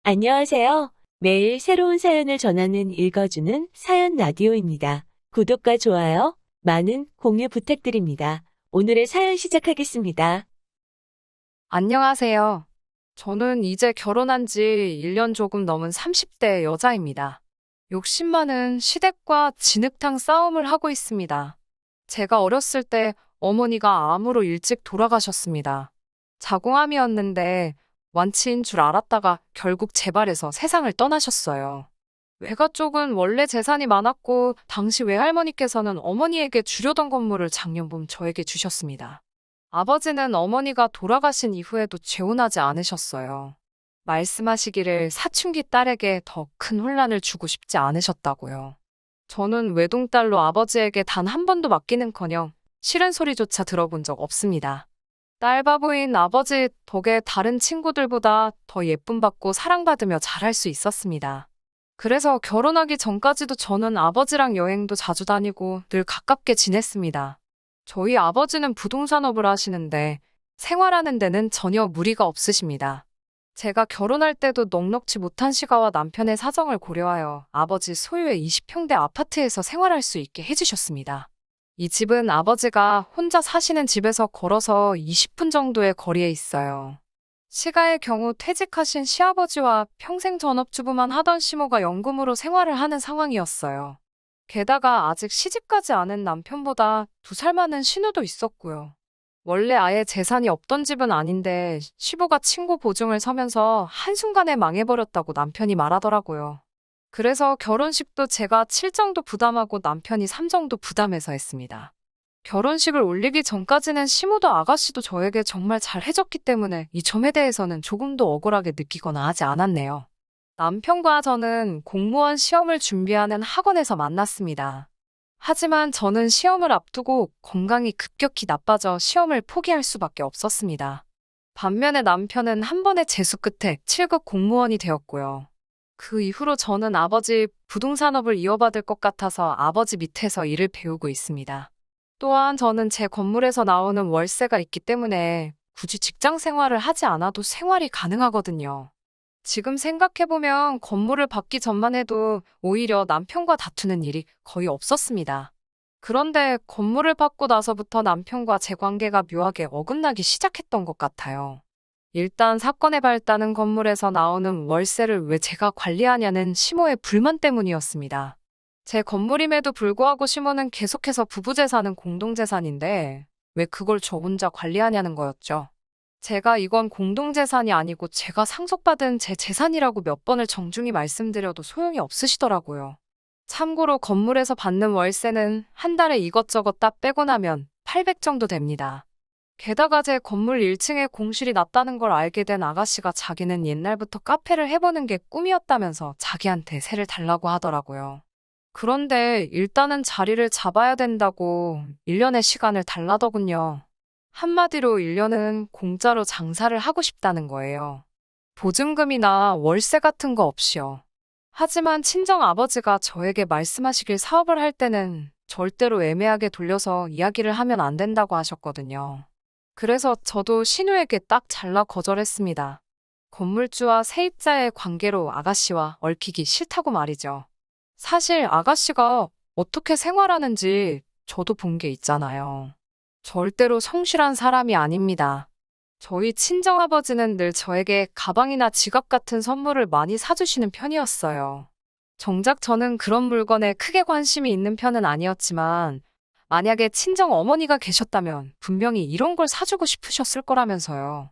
안녕하세요. 매일 새로운 사연을 전하는 읽어주는 사연 라디오입니다. 구독과 좋아요, 많은 공유 부탁드립니다. 오늘의 사연 시작하겠습니다. 안녕하세요. 저는 이제 결혼한 지 1년 조금 넘은 30대 여자입니다. 욕심 많은 시댁과 진흙탕 싸움을 하고 있습니다. 제가 어렸을 때 어머니가 암으로 일찍 돌아가셨습니다. 자궁암이었는데 완치인 줄 알았다가 결국 재발해서 세상을 떠나셨어요. 외가 쪽은 원래 재산이 많았고 당시 외할머니께서는 어머니에게 주려던 건물을 작년봄 저에게 주셨습니다. 아버지는 어머니가 돌아가신 이후에도 재혼하지 않으셨어요. 말씀하시기를 사춘기 딸에게 더 큰 혼란을 주고 싶지 않으셨다고요. 저는 외동딸로 아버지에게 단 한 번도 맡기는커녕 싫은 소리조차 들어본 적 없습니다. 딸 바보인 아버지 덕에 다른 친구들보다 더 예쁨 받고 사랑받으며 잘할 수 있었습니다. 그래서 결혼하기 전까지도 저는 아버지랑 여행도 자주 다니고 늘 가깝게 지냈습니다. 저희 아버지는 부동산업을 하시는데 생활하는 데는 전혀 무리가 없으십니다. 제가 결혼할 때도 넉넉지 못한 시가와 남편의 사정을 고려하여 아버지 소유의 20평대 아파트에서 생활할 수 있게 해주셨습니다. 이 집은 아버지가 혼자 사시는 집에서 걸어서 20분 정도의 거리에 있어요. 시가의 경우 퇴직하신 시아버지와 평생 전업주부만 하던 시모가 연금으로 생활을 하는 상황이었어요. 게다가 아직 시집가지 않은 남편보다 2살 많은 신우도 있었고요. 원래 아예 재산이 없던 집은 아닌데 시부가 친구 보증을 서면서 한순간에 망해버렸다고 남편이 말하더라고요. 그래서 결혼식도 제가 7 정도 부담하고 남편이 3 정도 부담해서 했습니다. 결혼식을 올리기 전까지는 시모도 아가씨도 저에게 정말 잘 해줬기 때문에 이 점에 대해서는 조금도 억울하게 느끼거나 하지 않았네요. 남편과 저는 공무원 시험을 준비하는 학원에서 만났습니다. 하지만 저는 시험을 앞두고 건강이 급격히 나빠져 시험을 포기할 수밖에 없었습니다. 반면에 남편은 한 번의 재수 끝에 7급 공무원이 되었고요. 그 이후로 저는 아버지 부동산업을 이어받을 것 같아서 아버지 밑에서 일을 배우고 있습니다. 또한 저는 제 건물에서 나오는 월세가 있기 때문에 굳이 직장 생활을 하지 않아도 생활이 가능하거든요. 지금 생각해보면 건물을 받기 전만 해도 오히려 남편과 다투는 일이 거의 없었습니다. 그런데 건물을 받고 나서부터 남편과 제 관계가 묘하게 어긋나기 시작했던 것 같아요. 일단 사건의 발단은 건물에서 나오는 월세를 왜 제가 관리하냐는 시모의 불만 때문이었습니다. 제 건물임에도 불구하고 시모는 계속해서 부부재산은 공동재산인데 왜 그걸 저 혼자 관리하냐는 거였죠. 제가 이건 공동재산이 아니고 제가 상속받은 제 재산이라고 몇 번을 정중히 말씀드려도 소용이 없으시더라고요. 참고로 건물에서 받는 월세는 한 달에 이것저것 다 빼고 나면 800 정도 됩니다. 게다가 제 건물 1층에 공실이 났다는 걸 알게 된 아가씨가 자기는 옛날부터 카페를 해보는 게 꿈이었다면서 자기한테 세를 달라고 하더라고요. 그런데 일단은 자리를 잡아야 된다고 1년의 시간을 달라더군요. 한마디로 1년은 공짜로 장사를 하고 싶다는 거예요. 보증금이나 월세 같은 거 없이요. 하지만 친정 아버지가 저에게 말씀하시길 사업을 할 때는 절대로 애매하게 돌려서 이야기를 하면 안 된다고 하셨거든요. 그래서 저도 신우에게 딱 잘라 거절했습니다. 건물주와 세입자의 관계로 아가씨와 얽히기 싫다고 말이죠. 사실 아가씨가 어떻게 생활하는지 저도 본 게 있잖아요. 절대로 성실한 사람이 아닙니다. 저희 친정아버지는 늘 저에게 가방이나 지갑 같은 선물을 많이 사주시는 편이었어요. 정작 저는 그런 물건에 크게 관심이 있는 편은 아니었지만 만약에 친정 어머니가 계셨다면 분명히 이런 걸 사주고 싶으셨을 거라면서요.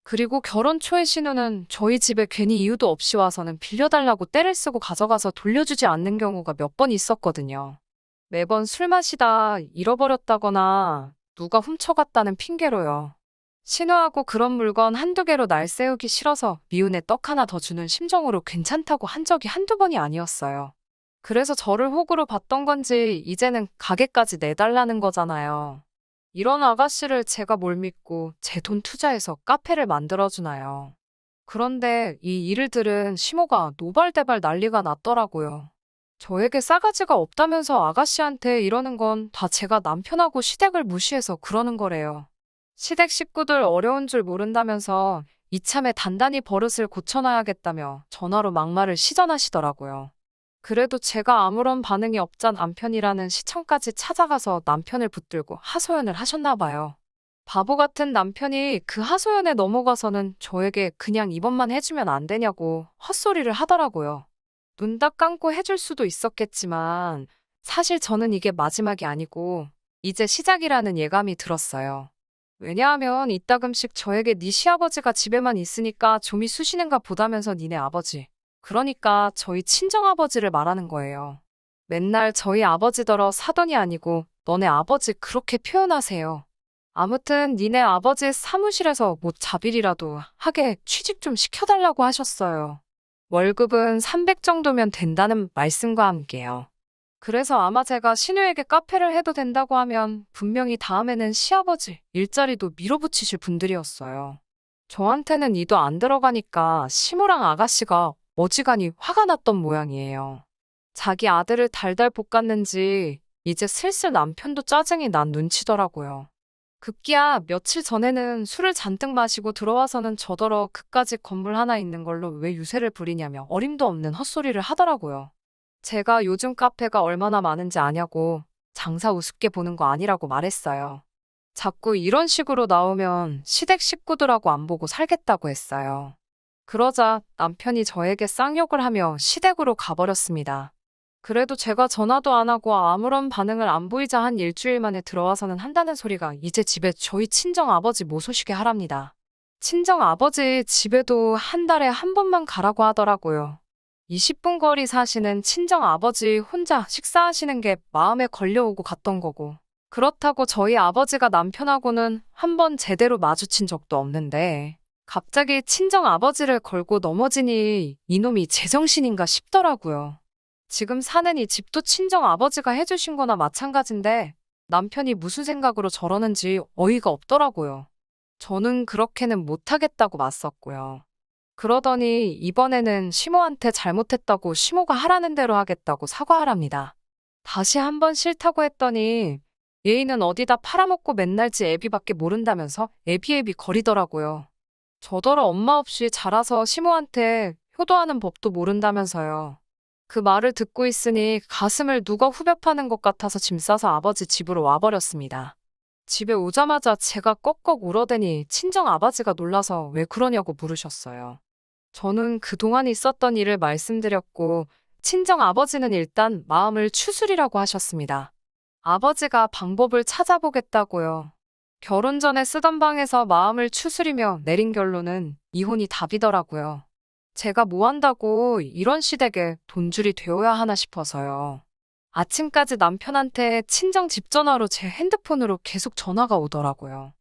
그리고 결혼 초에 신우는 저희 집에 괜히 이유도 없이 와서는 빌려달라고 떼를 쓰고 가져가서 돌려주지 않는 경우가 몇 번 있었거든요. 매번 술 마시다 잃어버렸다거나 누가 훔쳐갔다는 핑계로요. 신우하고 그런 물건 한두 개로 날 세우기 싫어서 미운에 떡 하나 더 주는 심정으로 괜찮다고 한 적이 한두 번이 아니었어요. 그래서 저를 호구로 봤던 건지 이제는 가게까지 내달라는 거잖아요. 이런 아가씨를 제가 뭘 믿고 제 돈 투자해서 카페를 만들어주나요. 그런데 이 일을 들은 시모가 노발대발 난리가 났더라고요. 저에게 싸가지가 없다면서 아가씨한테 이러는 건 다 제가 남편하고 시댁을 무시해서 그러는 거래요. 시댁 식구들 어려운 줄 모른다면서 이참에 단단히 버릇을 고쳐놔야겠다며 전화로 막말을 시전하시더라고요. 그래도 제가 아무런 반응이 없자 남편이라는 시청까지 찾아가서 남편을 붙들고 하소연을 하셨나 봐요. 바보 같은 남편이 그 하소연에 넘어가서는 저에게 그냥 이번만 해주면 안 되냐고 헛소리를 하더라고요. 눈 딱 감고 해줄 수도 있었겠지만 사실 저는 이게 마지막이 아니고 이제 시작이라는 예감이 들었어요. 왜냐하면 이따금씩 저에게 네 시아버지가 집에만 있으니까 좀이 쑤시는가 보다면서 니네 아버지, 그러니까 저희 친정아버지를 말하는 거예요. 맨날 저희 아버지더러 사돈이 아니고 너네 아버지 그렇게 표현하세요. 아무튼 니네 아버지 사무실에서 뭐 자빌이라도 하게 취직 좀 시켜달라고 하셨어요. 월급은 300 정도면 된다는 말씀과 함께요. 그래서 아마 제가 신우에게 카페를 해도 된다고 하면 분명히 다음에는 시아버지 일자리도 밀어붙이실 분들이었어요. 저한테는 이도 안 들어가니까 시모랑 아가씨가 어지간히 화가 났던 모양이에요. 자기 아들을 달달 볶았는지 이제 슬슬 남편도 짜증이 난 눈치더라고요. 급기야 며칠 전에는 술을 잔뜩 마시고 들어와서는 저더러 그까짓 건물 하나 있는 걸로 왜 유세를 부리냐며 어림도 없는 헛소리를 하더라고요. 제가 요즘 카페가 얼마나 많은지 아냐고 장사 우습게 보는 거 아니라고 말했어요. 자꾸 이런 식으로 나오면 시댁 식구들하고 안 보고 살겠다고 했어요. 그러자 남편이 저에게 쌍욕을 하며 시댁으로 가버렸습니다. 그래도 제가 전화도 안 하고 아무런 반응을 안 보이자 한 일주일 만에 들어와서는 한다는 소리가 이제 집에 저희 친정 아버지 모소시게 하랍니다. 친정 아버지 집에도 한 달에 한 번만 가라고 하더라고요. 20분 거리 사시는 친정 아버지 혼자 식사하시는 게 마음에 걸려오고 갔던 거고. 그렇다고 저희 아버지가 남편하고는 한 번 제대로 마주친 적도 없는데 갑자기 친정 아버지를 걸고 넘어지니 이놈이 제정신인가 싶더라고요. 지금 사는 이 집도 친정 아버지가 해주신 거나 마찬가지인데 남편이 무슨 생각으로 저러는지 어이가 없더라고요. 저는 그렇게는 못하겠다고 맞섰고요. 그러더니 이번에는 시모한테 잘못했다고 시모가 하라는 대로 하겠다고 사과하랍니다. 다시 한번 싫다고 했더니 얘이는 어디다 팔아먹고 맨날 지 애비밖에 모른다면서 애비애비 거리더라고요. 저더러 엄마 없이 자라서 시모한테 효도하는 법도 모른다면서요. 그 말을 듣고 있으니 가슴을 누가 후벼 파는 것 같아서 짐 싸서 아버지 집으로 와버렸습니다. 집에 오자마자 제가 꺽꺽 울어대니 친정 아버지가 놀라서 왜 그러냐고 물으셨어요. 저는 그동안 있었던 일을 말씀드렸고 친정 아버지는 일단 마음을 추스리라고 하셨습니다. 아버지가 방법을 찾아보겠다고요. 결혼 전에 쓰던 방에서 마음을 추스리며 내린 결론은 이혼이 답이더라고요. 제가 뭐 한다고 이런 시댁에 돈줄이 되어야 하나 싶어서요. 아침까지 남편한테 친정 집 전화로 제 핸드폰으로 계속 전화가 오더라고요.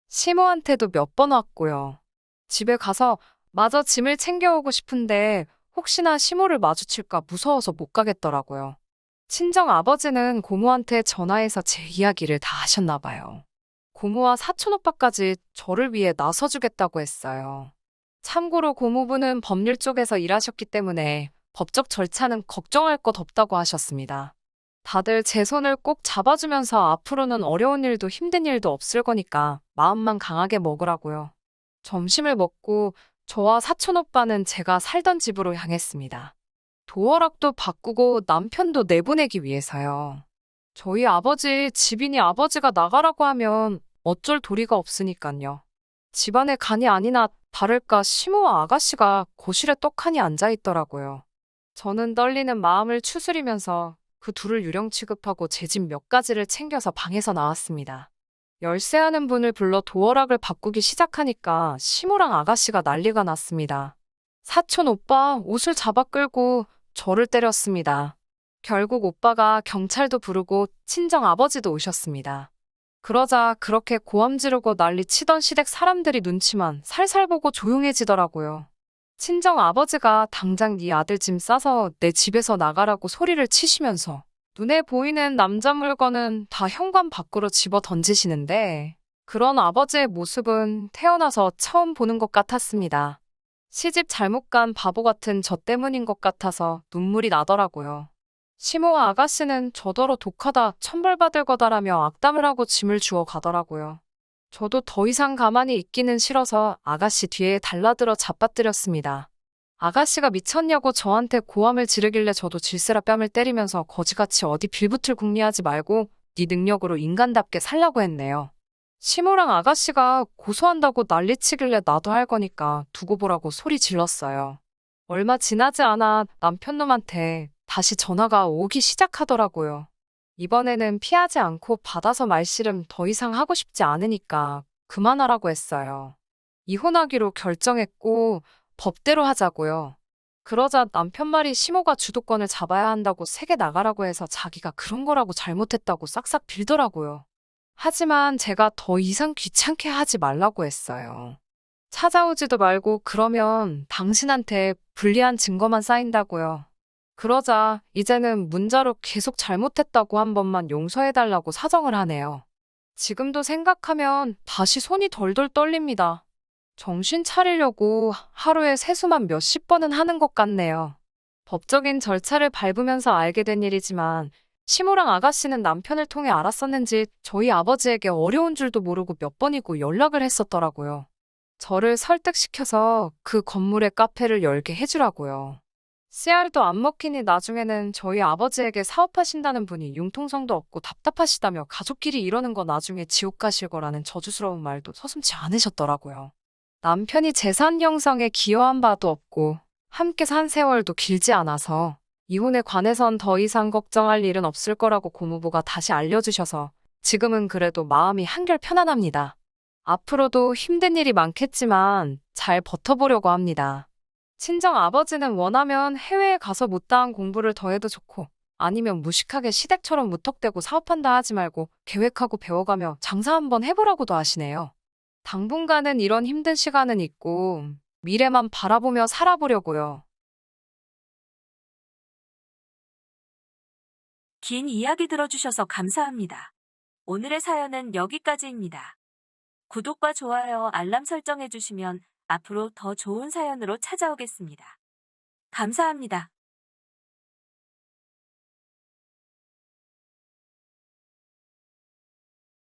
시모한테도 몇 번 왔고요. 집에 가서 마저 짐을 챙겨오고 싶은데 혹시나 시모를 마주칠까 무서워서 못 가겠더라고요. 친정 아버지는 고모한테 전화해서 제 이야기를 다 하셨나 봐요. 고모와 사촌 오빠까지 저를 위해 나서주겠다고 했어요. 참고로 고모부는 법률 쪽에서 일하셨기 때문에 법적 절차는 걱정할 것 없다고 하셨습니다. 다들 제 손을 꼭 잡아주면서 앞으로는 어려운 일도 힘든 일도 없을 거니까 마음만 강하게 먹으라고요. 점심을 먹고 저와 사촌 오빠는 제가 살던 집으로 향했습니다. 도어락도 바꾸고 남편도 내보내기 위해서요. 저희 아버지 집이니 아버지가 나가라고 하면 어쩔 도리가 없으니까요. 집안에 간이 아니나 다를까 시모와 아가씨가 거실에 떡하니 앉아있더라고요. 저는 떨리는 마음을 추스리면서 그 둘을 유령 취급하고 제 집 몇 가지를 챙겨서 방에서 나왔습니다. 열쇠하는 분을 불러 도어락을 바꾸기 시작하니까 시모랑 아가씨가 난리가 났습니다. 사촌 오빠 옷을 잡아 끌고 저를 때렸습니다. 결국 오빠가 경찰도 부르고 친정 아버지도 오셨습니다. 그러자 그렇게 고함 지르고 난리 치던 시댁 사람들이 눈치만 살살 보고 조용해지더라고요. 친정 아버지가 당장 네 아들 짐 싸서 내 집에서 나가라고 소리를 치시면서 눈에 보이는 남자 물건은 다 현관 밖으로 집어 던지시는데 그런 아버지의 모습은 태어나서 처음 보는 것 같았습니다. 시집 잘못 간 바보 같은 저 때문인 것 같아서 눈물이 나더라고요. 시모와 아가씨는 저더러 독하다 천벌받을 거다라며 악담을 하고 짐을 주워 가더라고요. 저도 더 이상 가만히 있기는 싫어서 아가씨 뒤에 달라들어 잡아뜨렸습니다. 아가씨가 미쳤냐고 저한테 고함을 지르길래 저도 질세라 뺨을 때리면서 거지같이 어디 빌붙을 궁리하지 말고 네 능력으로 인간답게 살라고 했네요. 시모랑 아가씨가 고소한다고 난리치길래 나도 할 거니까 두고 보라고 소리 질렀어요. 얼마 지나지 않아 남편 놈한테 다시 전화가 오기 시작하더라고요. 이번에는 피하지 않고 받아서 말씨름 더 이상 하고 싶지 않으니까 그만하라고 했어요. 이혼하기로 결정했고 법대로 하자고요. 그러자 남편 말이 시모가 주도권을 잡아야 한다고 세게 나가라고 해서 자기가 그런 거라고 잘못했다고 싹싹 빌더라고요. 하지만 제가 더 이상 귀찮게 하지 말라고 했어요. 찾아오지도 말고 그러면 당신한테 불리한 증거만 쌓인다고요. 그러자 이제는 문자로 계속 잘못했다고 한 번만 용서해달라고 사정을 하네요. 지금도 생각하면 다시 손이 덜덜 떨립니다. 정신 차리려고 하루에 세수만 몇십 번은 하는 것 같네요. 법적인 절차를 밟으면서 알게 된 일이지만 시모랑 아가씨는 남편을 통해 알았었는지 저희 아버지에게 어려운 줄도 모르고 몇 번이고 연락을 했었더라고요. 저를 설득시켜서 그 건물에 카페를 열게 해주라고요. 씨알도 안 먹히니 나중에는 저희 아버지에게 사업하신다는 분이 융통성도 없고 답답하시다며 가족끼리 이러는 거 나중에 지옥 가실 거라는 저주스러운 말도 서슴지 않으셨더라고요. 남편이 재산 형성에 기여한 바도 없고 함께 산 세월도 길지 않아서 이혼에 관해선 더 이상 걱정할 일은 없을 거라고 고모부가 다시 알려주셔서 지금은 그래도 마음이 한결 편안합니다. 앞으로도 힘든 일이 많겠지만 잘 버텨보려고 합니다. 친정 아버지는 원하면 해외에 가서 못다한 공부를 더 해도 좋고 아니면 무식하게 시댁처럼 무턱대고 사업한다 하지 말고 계획하고 배워가며 장사 한번 해보라고도 하시네요. 당분간은 이런 힘든 시간은 있고 미래만 바라보며 살아보려고요. 긴 이야기 들어주셔서 감사합니다. 오늘의 사연은 여기까지입니다. 구독과 좋아요, 알람 설정해주시면 앞으로 더 좋은 사연으로 찾아오겠습니다. 감사합니다.